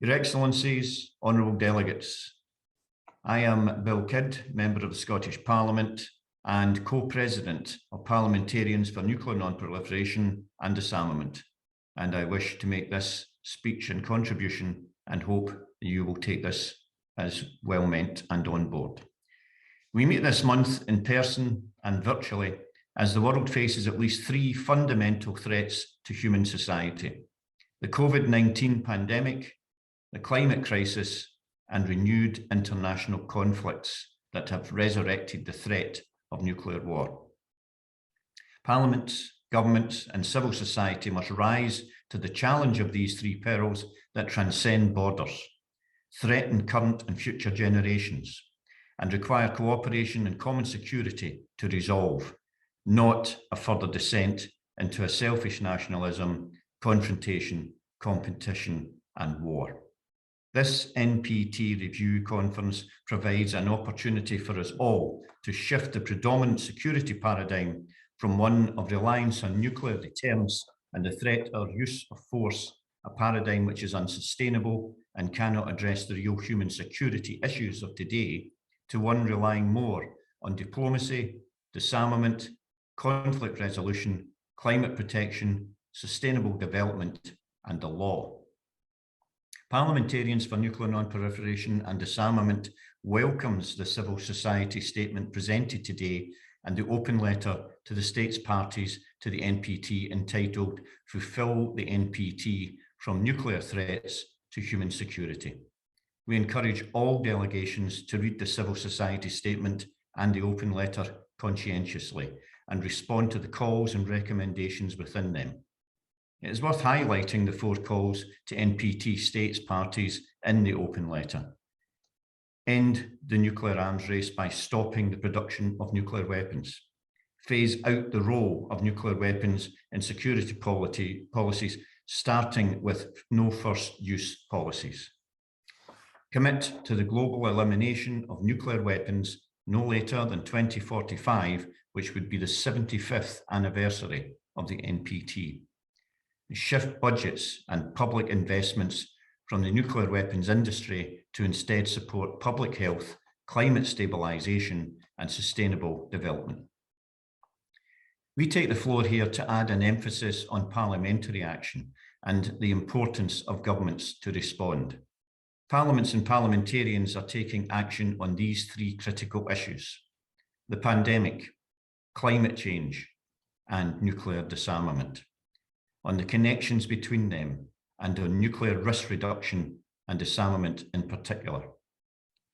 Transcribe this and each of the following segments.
Your Excellencies, Honourable Delegates, I am Bill Kidd, Member of the Scottish Parliament and Co-President of Parliamentarians for Nuclear Non-Proliferation and Disarmament, and I wish to make this speech and contribution and hope that you will take this as well meant and on board. We meet this month in person and virtually as the world faces at least three fundamental threats to human society: the COVID-19 pandemic, the climate crisis, and renewed international conflicts that have resurrected the threat of nuclear war. Parliaments, governments, and civil society must rise to the challenge of these three perils that transcend borders, threaten current and future generations, and require cooperation and common security to resolve, not a further descent into a selfish nationalism, confrontation, competition, and war. This NPT review conference provides an opportunity for us all to shift the predominant security paradigm from one of reliance on nuclear deterrence and the threat or use of force, a paradigm which is unsustainable and cannot address the real human security issues of today, to one relying more on diplomacy, disarmament, conflict resolution, climate protection, sustainable development, and the law. Parliamentarians for Nuclear Non-Proliferation and Disarmament welcomes the civil society statement presented today and the open letter to the states parties to the NPT entitled "Fulfill the NPT from Nuclear Threats to Human Security." We encourage all delegations to read the civil society statement and the open letter conscientiously and respond to the calls and recommendations within them. It is worth highlighting the four calls to NPT states parties in the open letter. End the nuclear arms race by stopping the production of nuclear weapons. Phase out the role of nuclear weapons in security policies, starting with no first use policies. Commit to the global elimination of nuclear weapons no later than 2045, which would be the 75th anniversary of the NPT. Shift budgets and public investments from the nuclear weapons industry to instead support public health, climate stabilisation, and sustainable development. We take the floor here to add an emphasis on parliamentary action and the importance of governments to respond. Parliaments and parliamentarians are taking action on these three critical issues: the pandemic, climate change, and nuclear disarmament, on the connections between them, and on nuclear risk reduction and disarmament in particular.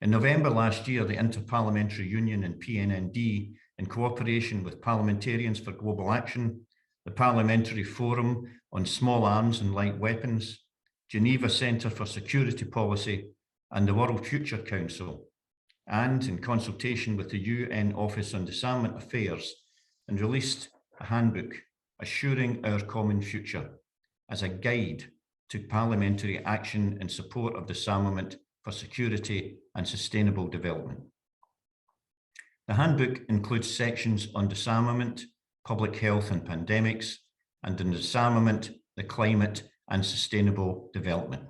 In November last year, the Inter-Parliamentary Union and PNND, in cooperation with Parliamentarians for Global Action, the Parliamentary Forum on Small Arms and Light Weapons, Geneva Centre for Security Policy, and the World Future Council, and in consultation with the UN Office on Disarmament Affairs, and released a handbook, Assuring Our Common Future, as a guide to parliamentary action in support of disarmament for security and sustainable development. The handbook includes sections on disarmament, public health and pandemics, and on disarmament, the climate, and sustainable development.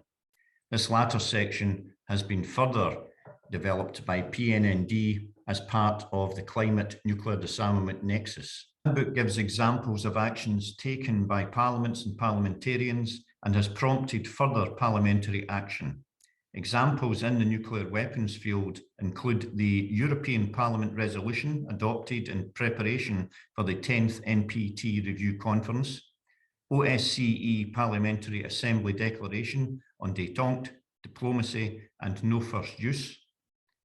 This latter section has been further developed by PNND as part of the Climate Nuclear Disarmament Nexus. The handbook gives examples of actions taken by parliaments and parliamentarians and has prompted further parliamentary action. Examples in the nuclear weapons field include the European Parliament resolution adopted in preparation for the 10th NPT Review Conference, OSCE Parliamentary Assembly Declaration on Détente, Diplomacy and No First Use,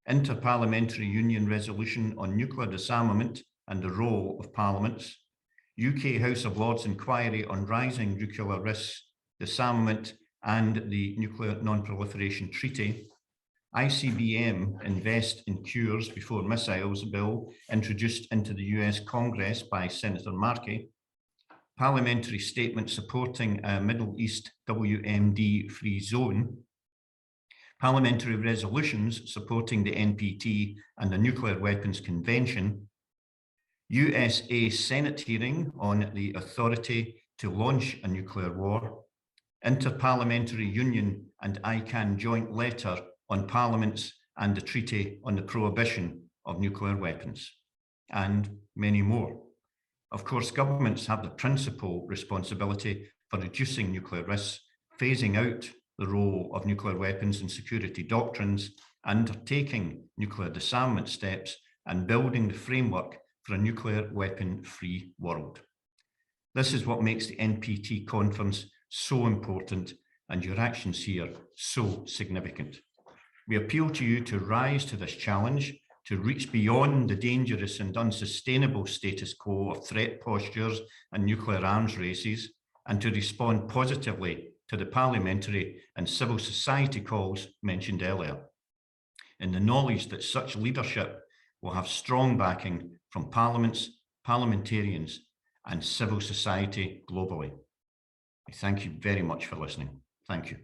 Inter-Parliamentary Union Resolution on Nuclear Disarmament and the Role of Parliaments, UK House of Lords Inquiry on Rising Nuclear Risks, Disarmament and the Nuclear Non-Proliferation Treaty, ICBM Invest in Cures Before Missiles bill introduced into the US Congress by Senator Markey, parliamentary statement supporting a Middle East WMD-free zone, parliamentary resolutions supporting the NPT and the Nuclear Weapons Convention, USA Senate hearing on the authority to launch a nuclear war, Interparliamentary Union and ICANN joint letter on Parliaments and the Treaty on the Prohibition of Nuclear Weapons, and many more. Of course, governments have the principal responsibility for reducing nuclear risks, phasing out the role of nuclear weapons in security doctrines, undertaking nuclear disarmament steps, and building the framework for a nuclear weapon-free world. This is what makes the NPT conference so important and your actions here so significant. We appeal to you to rise to this challenge, to reach beyond the dangerous and unsustainable status quo of threat postures and nuclear arms races, and to respond positively to the parliamentary and civil society calls mentioned earlier, in the knowledge that such leadership will have strong backing from parliaments, parliamentarians, and civil society globally. I thank you very much for listening. Thank you.